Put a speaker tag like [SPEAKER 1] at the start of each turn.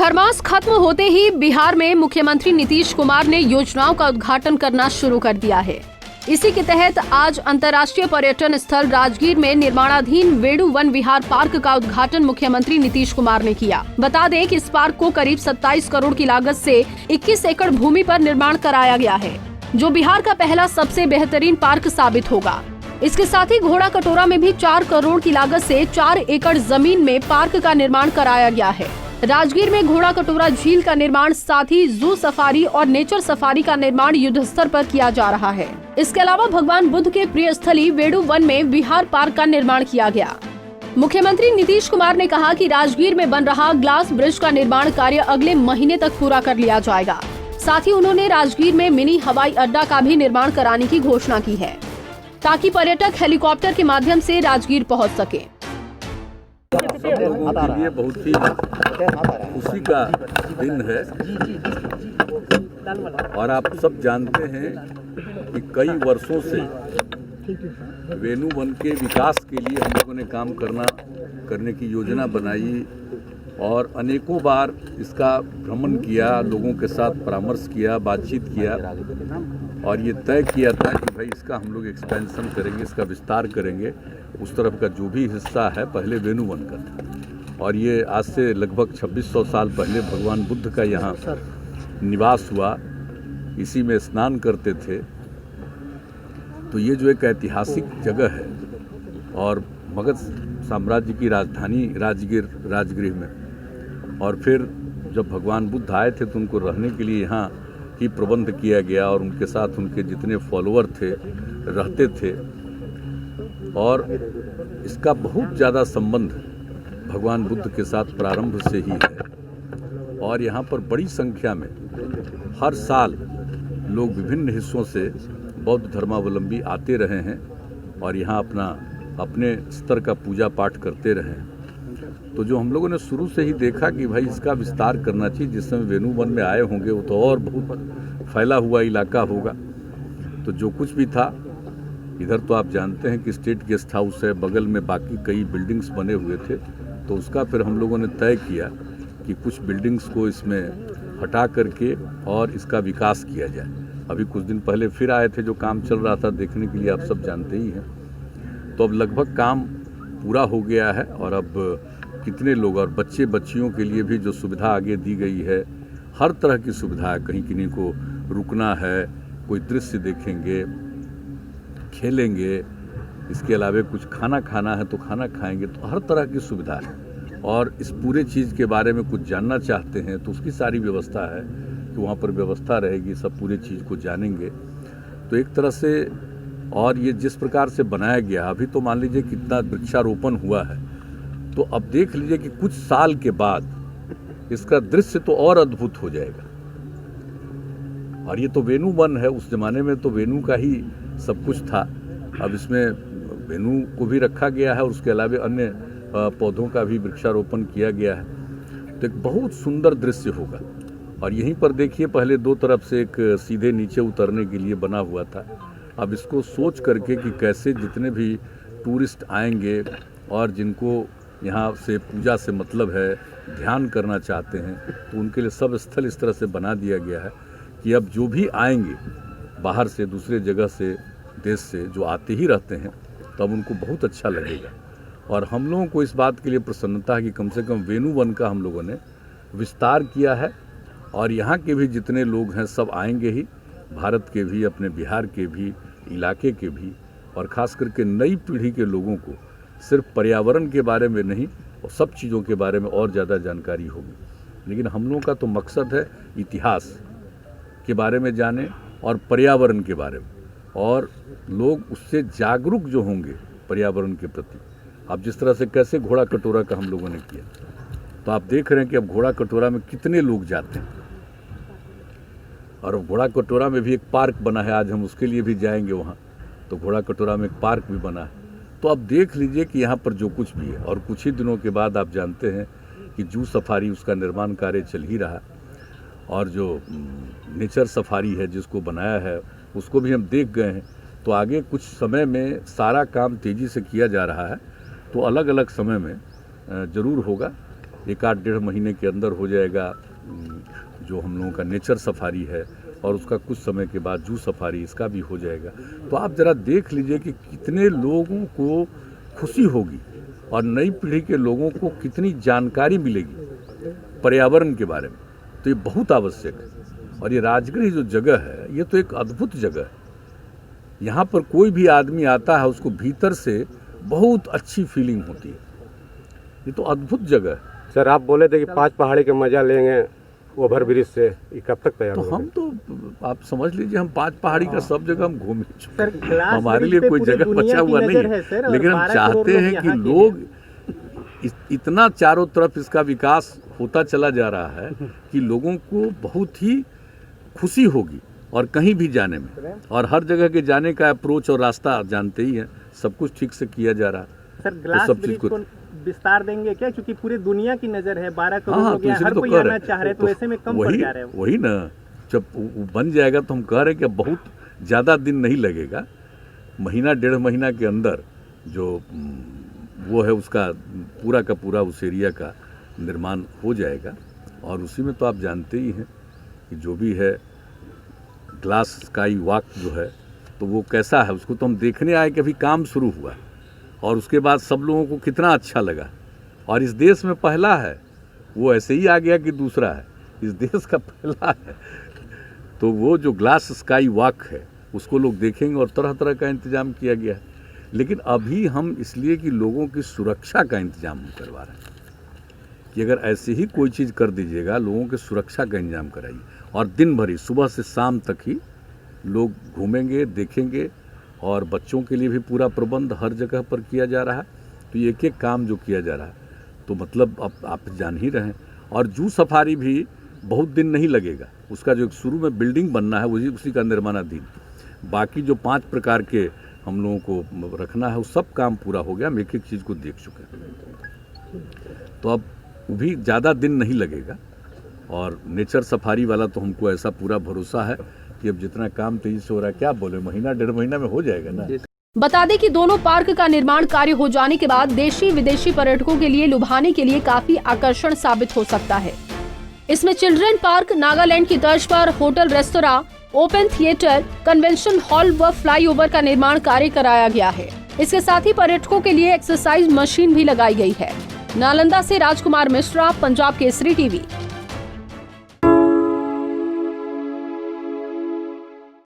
[SPEAKER 1] खरमास खत्म होते ही बिहार में मुख्यमंत्री नीतीश कुमार ने योजनाओं का उद्घाटन करना शुरू कर दिया है। इसी के तहत आज अंतर्राष्ट्रीय पर्यटन स्थल राजगीर में निर्माणाधीन वेणु वन विहार पार्क का उद्घाटन मुख्यमंत्री नीतीश कुमार ने किया। बता दें कि इस पार्क को करीब 27 करोड़ की लागत से 21 एकड़ भूमि पर निर्माण कराया गया है, जो बिहार का पहला सबसे बेहतरीन पार्क साबित होगा। इसके साथ ही घोड़ा कटोरा में भी 4 करोड़ की लागत से 4 एकड़ जमीन में पार्क का निर्माण कराया गया है। राजगीर में घोड़ा कटोरा झील का निर्माण, साथ ही जू सफारी और नेचर सफारी का निर्माण युद्ध स्तर पर किया जा रहा है। इसके अलावा भगवान बुद्ध के प्रिय स्थली वेणु वन में विहार पार्क का निर्माण किया गया। मुख्यमंत्री नीतीश कुमार ने कहा कि राजगीर में बन रहा ग्लास ब्रिज का निर्माण कार्य अगले महीने तक पूरा कर लिया जाएगा। साथ ही उन्होंने राजगीर में मिनी हवाई अड्डा का भी निर्माण कराने की घोषणा की है, ताकि पर्यटक हेलीकॉप्टर के माध्यम से राजगीर पहुंच सके।
[SPEAKER 2] सब लोगों के लिए बहुत ही खुशी का दिन है और आप सब जानते हैं कि कई वर्षों से वेणु वन के विकास के लिए हम लोगों ने काम करने की योजना बनाई और अनेकों बार इसका भ्रमण किया, लोगों के साथ परामर्श किया, बातचीत किया और ये तय किया था कि भाई इसका हम लोग एक्सपेंशन करेंगे, इसका विस्तार करेंगे। उस तरफ का जो भी हिस्सा है पहले वेणु वन का था और ये आज से लगभग 2600 साल पहले भगवान बुद्ध का यहाँ निवास हुआ, इसी में स्नान करते थे। तो ये जो एक ऐतिहासिक जगह है और मगध साम्राज्य की राजधानी राजगीर में, और फिर जब भगवान बुद्ध आए थे तो उनको रहने के लिए यहाँ ही प्रबंध किया गया और उनके साथ उनके जितने फॉलोअर थे रहते थे और इसका बहुत ज़्यादा संबंध भगवान बुद्ध के साथ प्रारंभ से ही है। और यहाँ पर बड़ी संख्या में हर साल लोग विभिन्न हिस्सों से बौद्ध धर्मावलंबी आते रहे हैं और यहाँ अपने स्तर का पूजा पाठ करते रहे हैं। तो जो हम लोगों ने शुरू से ही देखा कि भाई इसका विस्तार करना चाहिए, जिस समय वेणु वन में आए होंगे वो तो और बहुत फैला हुआ इलाका होगा। तो जो कुछ भी था इधर, तो आप जानते हैं कि स्टेट गेस्ट हाउस है, बगल में बाकी कई बिल्डिंग्स बने हुए थे। तो उसका फिर हम लोगों ने तय किया कि कुछ बिल्डिंग्स को इसमें हटा करके और इसका विकास किया जाए। अभी कुछ दिन पहले फिर आए थे, जो काम चल रहा था देखने के लिए, आप सब जानते ही हैं। तो अब लगभग काम पूरा हो गया है और अब कितने लोग और बच्चे बच्चियों के लिए भी जो सुविधा आगे दी गई है, हर तरह की सुविधा है। कहीं किन्हीं को रुकना है, कोई दृश्य देखेंगे, खेलेंगे, इसके अलावा कुछ खाना खाना है तो खाना खाएंगे, तो हर तरह की सुविधा है। और इस पूरे चीज़ के बारे में कुछ जानना चाहते हैं तो उसकी सारी व्यवस्था है कि वहाँ पर व्यवस्था रहेगी, सब पूरे चीज़ को जानेंगे। तो एक तरह से, और ये जिस प्रकार से बनाया गया, अभी तो मान लीजिए कितना वृक्षारोपण हुआ है, तो अब देख लीजिए कि कुछ साल के बाद इसका दृश्य तो और अद्भुत हो जाएगा। और ये तो वेणु वन है, उस जमाने में तो वेणु का ही सब कुछ था। अब इसमें वेणु को भी रखा गया है और उसके अलावा अन्य पौधों का भी वृक्षारोपण किया गया है। तो एक बहुत सुंदर दृश्य होगा। और यहीं पर देखिए, पहले दो तरफ से एक सीधे नीचे उतरने के लिए बना हुआ था। अब इसको सोच करके कि कैसे जितने भी टूरिस्ट आएंगे और जिनको यहाँ से पूजा से मतलब है, ध्यान करना चाहते हैं, तो उनके लिए सब स्थल इस तरह से बना दिया गया है कि अब जो भी आएंगे बाहर से, दूसरे जगह से, देश से, जो आते ही रहते हैं, तो अब उनको बहुत अच्छा लगेगा। और हम लोगों को इस बात के लिए प्रसन्नता है कि कम से कम वेणु वन का हम लोगों ने विस्तार किया है और यहाँ के भी जितने लोग हैं सब आएंगे ही, भारत के भी, अपने बिहार के भी, इलाके के भी, और ख़ास करके नई पीढ़ी के लोगों को सिर्फ पर्यावरण के बारे में नहीं और सब चीज़ों के बारे में और ज़्यादा जानकारी होगी। लेकिन हम लोगों का तो मकसद है इतिहास के बारे में जाने और पर्यावरण के बारे में, और लोग उससे जागरूक जो होंगे पर्यावरण के प्रति। अब जिस तरह से कैसे घोड़ा कटोरा का हम लोगों ने किया, तो आप देख रहे हैं कि अब घोड़ा कटोरा में कितने लोग जाते हैं। और घोड़ा कटोरा में भी एक पार्क बना है, आज हम उसके लिए भी जाएंगे वहाँ। तो घोड़ा कटोरा में एक पार्क भी बना है। तो अब देख लीजिए कि यहाँ पर जो कुछ भी है, और कुछ ही दिनों के बाद आप जानते हैं कि जू सफारी, उसका निर्माण कार्य चल ही रहा, और जो नेचर सफारी है जिसको बनाया है उसको भी हम देख गए हैं। तो आगे कुछ समय में सारा काम तेज़ी से किया जा रहा है, तो अलग अलग समय में ज़रूर होगा। एक आध डेढ़ महीने के अंदर हो जाएगा जो हम लोगों का नेचर सफारी है, और उसका कुछ समय के बाद जू सफारी इसका भी हो जाएगा। तो आप ज़रा देख लीजिए कि कितने लोगों को खुशी होगी और नई पीढ़ी के लोगों को कितनी जानकारी मिलेगी पर्यावरण के बारे में। तो ये बहुत आवश्यक है। और ये राजगीर जो जगह है ये तो एक अद्भुत जगह है। यहाँ पर कोई भी आदमी आता है उसको भीतर से बहुत अच्छी फीलिंग होती है। ये तो अद्भुत जगह है।
[SPEAKER 3] सर आप बोले थे कि 5 पहाड़ी का मजा लेंगे ओवर ब्रिज से, ये कब तक तैयार
[SPEAKER 2] तो
[SPEAKER 3] होगा?
[SPEAKER 2] हम तो आप समझ लीजिए हम 5 पहाड़ी का सब जगह हम घूम ही चुके हैं।
[SPEAKER 4] ग्लास
[SPEAKER 2] हमारे
[SPEAKER 4] ब्रिज
[SPEAKER 2] लिए
[SPEAKER 4] पे
[SPEAKER 2] कोई
[SPEAKER 4] पूरी
[SPEAKER 2] जगह
[SPEAKER 4] दुनिया
[SPEAKER 2] बचा
[SPEAKER 4] की
[SPEAKER 2] हुआ नहीं
[SPEAKER 4] नज़र
[SPEAKER 2] है,
[SPEAKER 4] है सर, और
[SPEAKER 2] लेकिन हम
[SPEAKER 4] 12
[SPEAKER 2] चाहते
[SPEAKER 4] करोड़
[SPEAKER 2] हैं
[SPEAKER 4] लोग
[SPEAKER 2] कि
[SPEAKER 4] यहाँ के
[SPEAKER 2] लोग इतना चारों तरफ इसका विकास होता चला जा रहा है कि लोगों को बहुत ही खुशी होगी और कहीं भी जाने में, और हर जगह के जाने का अप्रोच और रास्ता आप जानते ही हैं, सब कुछ ठीक से किया जा रहा है।
[SPEAKER 4] सर ग्लास
[SPEAKER 2] सब
[SPEAKER 4] ब्रिज
[SPEAKER 2] चीज़
[SPEAKER 4] को विस्तार देंगे क्या, क्योंकि पूरी दुनिया की नज़र है, 12 करोड़
[SPEAKER 2] हाँ,
[SPEAKER 4] लोग
[SPEAKER 2] तो
[SPEAKER 4] यहाँ
[SPEAKER 2] इसलिए
[SPEAKER 4] हर
[SPEAKER 2] तो
[SPEAKER 4] कोई
[SPEAKER 2] कह
[SPEAKER 4] आना
[SPEAKER 2] रहे
[SPEAKER 4] चाह रहे हैं, तो ऐसे में कम पड़ जा रहे हैं।
[SPEAKER 2] वही ना, जब वो बन जाएगा तो हम कह रहे हैं कि बहुत ज़्यादा दिन नहीं लगेगा, महीना डेढ़ महीना के अंदर जो वो है उसका पूरा का पूरा उस एरिया का निर्माण हो जाएगा। और उसी में तो आप जानते ही हैं कि जो भी है ग्लास स्काई वॉक जो है तो वो कैसा है, उसको तो हम देखने आए कि अभी काम शुरू हुआ और उसके बाद सब लोगों को कितना अच्छा लगा। और इस देश में पहला है, वो ऐसे ही आ गया कि दूसरा है, इस देश का पहला है। तो वो जो ग्लास स्काई वॉक है उसको लोग देखेंगे और तरह तरह का इंतजाम किया गया है। लेकिन अभी हम इसलिए कि लोगों की सुरक्षा का इंतजाम हम करवा रहे हैं कि अगर ऐसे ही कोई चीज़ कर दीजिएगा, लोगों की सुरक्षा का इंतजाम कराइए। और दिन भर ही सुबह से शाम तक ही लोग घूमेंगे, देखेंगे, और बच्चों के लिए भी पूरा प्रबंध हर जगह पर किया जा रहा है। तो ये एक एक काम जो किया जा रहा है तो मतलब अब आप जान ही रहे हैं। और जू सफारी भी बहुत दिन नहीं लगेगा, उसका जो शुरू में बिल्डिंग बनना है वही उसी का निर्माणाधीन। बाकी जो 5 प्रकार के हम लोगों को रखना है वो सब काम पूरा हो गया, हम एक एक चीज़ को देख चुके हैं। तो अब वो भी ज़्यादा दिन नहीं लगेगा। और नेचर सफारी वाला तो हमको ऐसा पूरा भरोसा है कि अब जितना काम तेजी से हो रहा है, क्या बोले, महीना डेढ़ महीना में हो जाएगा ना।
[SPEAKER 1] बता दें कि दोनों पार्क का निर्माण कार्य हो जाने के बाद देशी विदेशी पर्यटकों के लिए लुभाने के लिए काफी आकर्षण साबित हो सकता है। इसमें चिल्ड्रन पार्क, नागालैंड की तर्ज पर hotel, restaurant, open theatre, convention hall व फ्लाईओवर का निर्माण कार्य कराया गया है। इसके साथ ही पर्यटकों के लिए एक्सरसाइज मशीन भी लगाई गई है। नालंदा से राजकुमार मिश्रा, पंजाब केसरी टीवी।